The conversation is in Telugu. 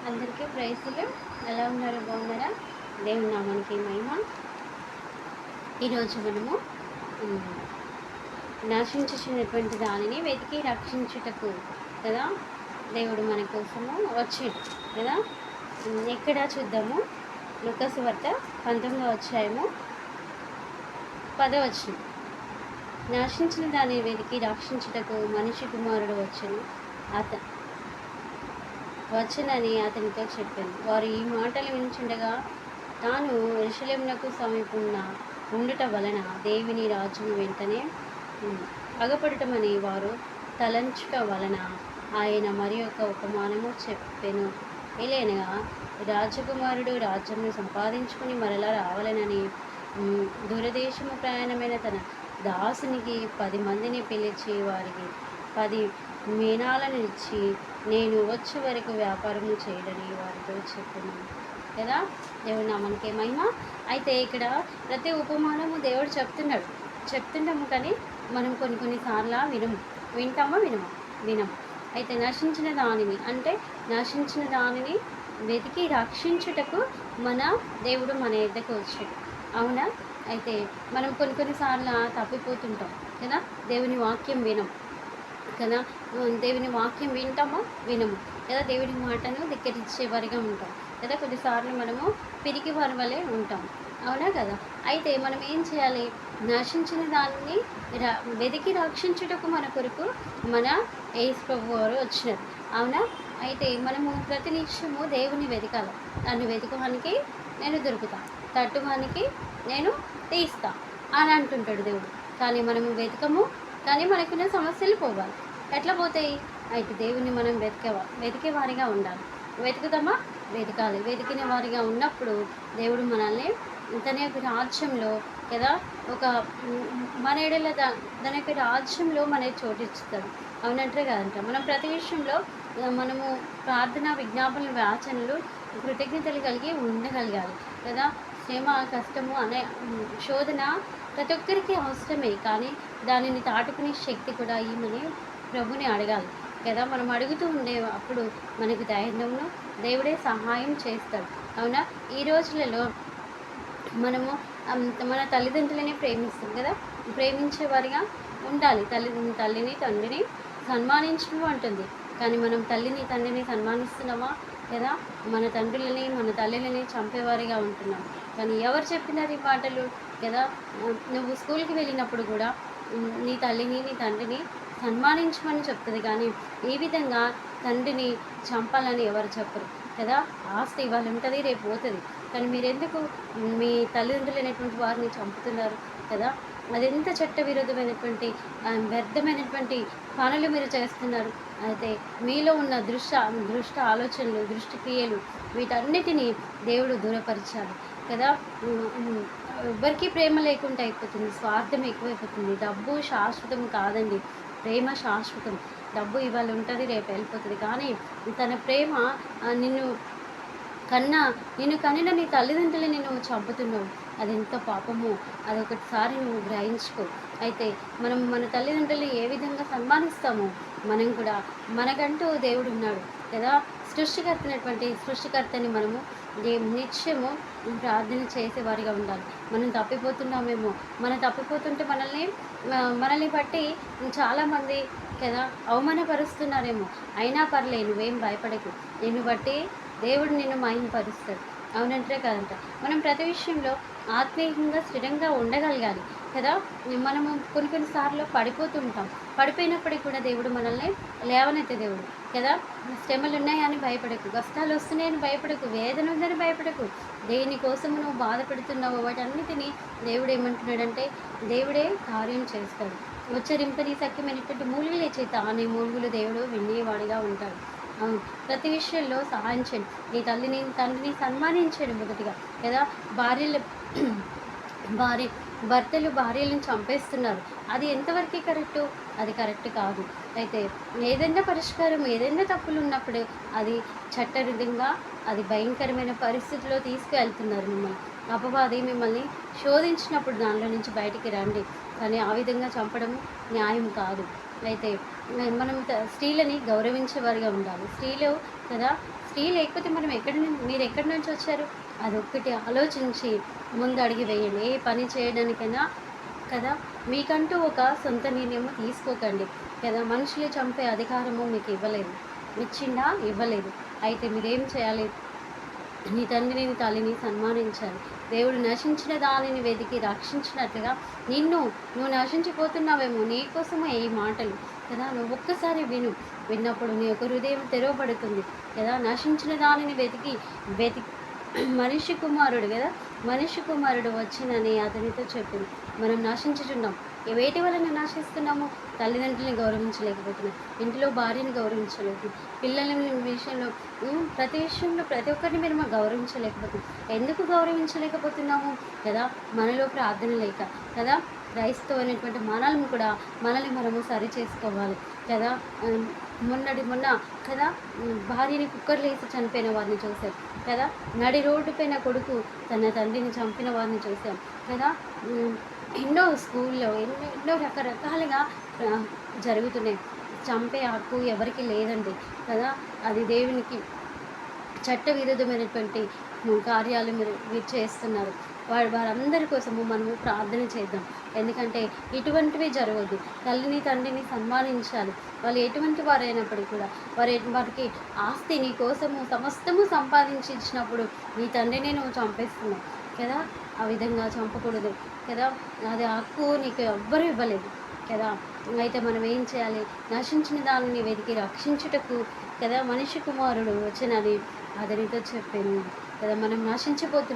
అందరికీ ప్రైజులు. ఎలా ఉన్నారు? బాగున్నారా? దేవుని నామానికి మహిమ. ఈరోజు మనము నశించుచున్నటువంటి దానిని వెతికి రక్షించుటకు కదా దేవుడు మన కోసము వచ్చాడు కదా. ఎక్కడ చూద్దాము? లూకా సువార్త 19వ అధ్యాయము 10వ వచనం. నశించిన దానిని వెతికి రక్షించుటకు మనిషి కుమారుడు వచ్చనని అతనితో చెప్పాను. వారు ఈ మాటలు వినుచుండగా తాను యెరూషలేమునకు సమీపమున ఉండుట వలన దేవుని రాజ్యము వెంటనే అగపడటమని వారు తలంచుట వలన ఆయన మరి ఒక ఉపమానము చెప్పెను. ఏలైనగా రాజకుమారుడు రాజ్యమును సంపాదించుకుని మరలా రావాలనని దూరదేశము ప్రయాణమైన తన దాసునికి 10 మందిని పిలిచి వారికి 10 మీనాలను ఇచ్చి నేను వచ్చే వరకు వ్యాపారము చేయడని వారితో చెప్పాను కదా. దేవుడు నామానికి మహిమ. అయితే ఇక్కడ ప్రతి ఉపమానము దేవుడు చెప్తుంటాము కానీ మనం కొన్నిసార్లు వినము. అయితే నశించిన దానిని వెతికి రక్షించుటకు మన దేవుడు మన ఎద్దకు వచ్చాడు. అవునా? అయితే మనం కొన్నిసార్లు తప్పిపోతుంటాం కదా. దేవుని వాక్యం కదా. దేవుని వాక్యం వినము కదా. దేవుని మాటను ధిక్కరించేవారిగా ఉంటాం కదా. కొన్నిసార్లు మనము పిరికి వారి వలె ఉంటాం. అవునా కదా. అయితే మనం ఏం చేయాలి? నశించిన దాన్ని వెతికి రక్షించుటకు మన కొరకు మన యేసు ప్రభువు వారు వచ్చినారు. అవునా? అయితే మనము ప్రతి నిమిషము దేవుని వెతకాలి. నన్ను వెతకడానికి నేను దొరుకుతాను, తట్టువానికి నేను తీస్తా అని అంటుంటాడు దేవుడు. కానీ మనము వెతకము. కానీ మనకున్న సమస్యలు పోవాలి. ఎట్లా పోతాయి? అయితే దేవుని మనం వెతికే వారిగా ఉండాలి. వెతకాలి. వెతికిన వారిగా ఉన్నప్పుడు దేవుడు మనల్ని తన యొక్క రాజ్యంలో కదా ఒక మన ఏడల తన యొక్క రాజ్యంలో మనకి చోటిస్తాడు. అవునంటే కాదంట. మనం ప్రతి విషయంలో మనము ప్రార్థన, విజ్ఞాపనలు, వ్యాచనలు, కృతజ్ఞతలు కలిగి ఉండగలగాలి కదా. శ్రమ, కష్టము అనే శోధన ప్రతి ఒక్కరికి అవసరమే. కానీ దానిని దాటుకునే శక్తి కూడా ఈమెని ప్రభుని అడగాలి కదా. మనం అడుగుతూ ఉండే అప్పుడు మనకు ధైర్యమును దేవుడే సహాయం చేస్తాడు. అవునా? ఈ రోజులలో మనము మన తల్లిదండ్రులని ప్రేమిస్తాం కదా. ప్రేమించే వారిగా ఉండాలి. తల్లిని తండ్రిని సన్మానించడం అంటుంది. కానీ మనం తల్లిని తండ్రిని సన్మానిస్తున్నామా కదా. మన తండ్రులని మన తల్లిని చంపేవారిగా ఉంటున్నాం. కానీ ఎవరు చెప్పినారు ఈ మాటలు కదా. నువ్వు స్కూల్కి వెళ్ళినప్పుడు కూడా నీ తల్లిని నీ తండ్రిని సన్మానించమని చెప్తుంది. కానీ ఈ విధంగా తండ్రిని చంపాలని ఎవరు చెప్పరు కదా. ఆస్తి ఇవాళ ఉంటుంది, రేపు పోతుంది. కానీ మీరెందుకు మీ తల్లిదండ్రులైనటువంటి వారిని చంపుతున్నారు కదా. అదెంత చట్ట విరోధమైనటువంటి వ్యర్థమైనటువంటి పనులు మీరు చేస్తున్నారు. అయితే మీలో ఉన్న దృష్ట ఆలోచనలు, దృష్టి క్రియలు వీటన్నిటినీ దేవుడు దూరపరచాలి కదా. ఎవ్వరికీ ప్రేమ లేకుండా అయిపోతుంది. స్వార్థం ఎక్కువైపోతుంది. డబ్బు శాశ్వతం కాదండి, ప్రేమ శాశ్వతం. డబ్బు ఇవాళ ఉంటుంది, రేపు వెళ్ళిపోతుంది. కానీ తన ప్రేమ నిన్ను కనిన నీ తల్లిదండ్రులని నువ్వు చంపుతున్నావు. అది ఎంత పాపమో అదొకటిసారి నువ్వు గ్రహించుకో. అయితే మనం మన తల్లిదండ్రులని ఏ విధంగా సన్మానిస్తామో మనం కూడా మనకంటూ దేవుడు ఉన్నాడు కదా. సృష్టికర్తని మనము నిత్యము ప్రార్థన చేసేవారిగా ఉండాలి. మనం తప్పిపోతున్నామేమో. తప్పిపోతుంటే మనల్ని బట్టి చాలామంది కదా అవమానపరుస్తున్నారేమో. అయినా పర్లేదు, నువ్వేం భయపడకు. నిన్ను బట్టి దేవుడు నిన్ను మహిమపరుస్తాడు. అవునంటే కాదంట. మనం ప్రతి విషయంలో ఆత్మీయంగా స్థిరంగా ఉండగలగాలి కదా. మనము కొన్నిసార్లు పడిపోతుంటాం. పడిపోయినప్పటికీ కూడా దేవుడు మనల్ని లేవనెత్తే దేవుడు కదా. శ్రమలు ఉన్నాయని భయపడకు, కష్టాలు వస్తున్నాయని భయపడకు, వేదన ఉందని భయపడకు. దేనికోసము నువ్వు బాధపడుతున్నావు వాటన్నిటినీ దేవుడు ఏమంటున్నాడంటే దేవుడే కార్యం చేస్తాడు. ఉచ్చరింపని సఖ్యమైనటువంటి మూలుగులే చేత అనే మూలుగులు దేవుడు వినేవాడిగా ఉంటాడు. ప్రతి విషయంలో సహాయం చేయండి. నీ తల్లిని తండ్రిని సన్మానించండి మొదటిగా కదా. భర్తలు భార్యలను చంపేస్తున్నారు. అది ఎంతవరకు కరెక్టు? అది కరెక్ట్ కాదు. అయితే ఏదైనా పరిష్కారం, ఏదైనా తప్పులు ఉన్నప్పుడు అది చట్టవిధంగా అది భయంకరమైన పరిస్థితిలో తీసుకువెళ్తున్నారు మిమ్మల్ని. అపవాది మిమ్మల్ని శోధించినప్పుడు దానిలో నుంచి బయటికి రండి. కానీ ఆ విధంగా చంపడం న్యాయం కాదు. అయితే మనం స్త్రీలని గౌరవించేవారిగా ఉండాలి. స్త్రీలు కదా, స్త్రీ లేకపోతే మనం మీరు ఎక్కడి నుంచి వచ్చారు? అదొక్కటి ఆలోచించి ముందు అడుగు వేయండి. ఏ పని చేయడానికైనా కదా, మీకంటూ ఒక సొంత నిర్ణయము తీసుకోకండి కదా. మనుషులు చంపే అధికారము మీకు ఇవ్వలేదు. ఇచ్చిండా? ఇవ్వలేదు. అయితే మీరేం చేయాలి? నీ తండ్రిని నీ తల్లిని సన్మానించాలి. దేవుడు నశించిన దానిని వెతికి రక్షించినట్లుగా నువ్వు నశించిపోతున్నావేమో, నీ కోసమే ఈ మాటలు కదా. నువ్వు ఒక్కసారి విన్నప్పుడు నీ యొక్క హృదయం తెరవబడుతుంది కదా. నశించిన దానిని వెతికి మనిషి కుమారుడు కదా, మనిషి కుమారుడు వచ్చినని అతనితో చెప్పింది. మనం నశించుచున్నాం. వేటి వలన నశిస్తున్నాము? తల్లిదండ్రులని గౌరవించలేకపోతున్నాం, ఇంట్లో భార్యని గౌరవించలేదు, పిల్లల విషయంలో ప్రతి విషయంలో ప్రతి ఒక్కరిని మేము గౌరవించలేకపోతున్నాం. ఎందుకు గౌరవించలేకపోతున్నాము కదా? మనలో ప్రార్థన లేక కదా. క్రైస్తవమైనటువంటి మనల్ని కూడా మనల్ని మనము సరి చేసుకోవాలి కదా. మొన్న కదా, భార్యని కుక్కర్లు వేసి చనిపోయిన వారిని చూసాం కదా. నడి రోడ్డు పైన కొడుకు తన తండ్రిని చంపిన వారిని చూసాం కదా. ఎన్నో స్కూల్లో ఎన్నో రకరకాలుగా జరుగుతున్నాయి. చంపే హక్కు ఎవరికి లేదండి కదా. అది దేవునికి చట్ట విరుద్ధమైనటువంటి కార్యాలు మీరు చేస్తున్నారు. వారందరి కోసము మనము ప్రార్థన చేద్దాం. ఎందుకంటే ఇటువంటివి జరగదు. తల్లిని తండ్రిని సన్మానించాలి. వాళ్ళు ఎటువంటి వారైనప్పటికీ కూడా వారికి ఆస్తి నీ కోసము సమస్తము సంపాదించి ఇచ్చినప్పుడు నీ తండ్రిని నువ్వు చంపేస్తున్నావు కదా. ఆ విధంగా చంపకూడదు కదా. అది హక్కు నీకు ఎవ్వరూ ఇవ్వలేదు కదా. అయితే మనం ఏం చేయాలి? నశించిన దానిని వెతికి రక్షించుటకు కదా మనిషి కుమారుడు వచ్చినని అతనితో చెప్పాను కదా. మనం నశించిపోతున్నాం.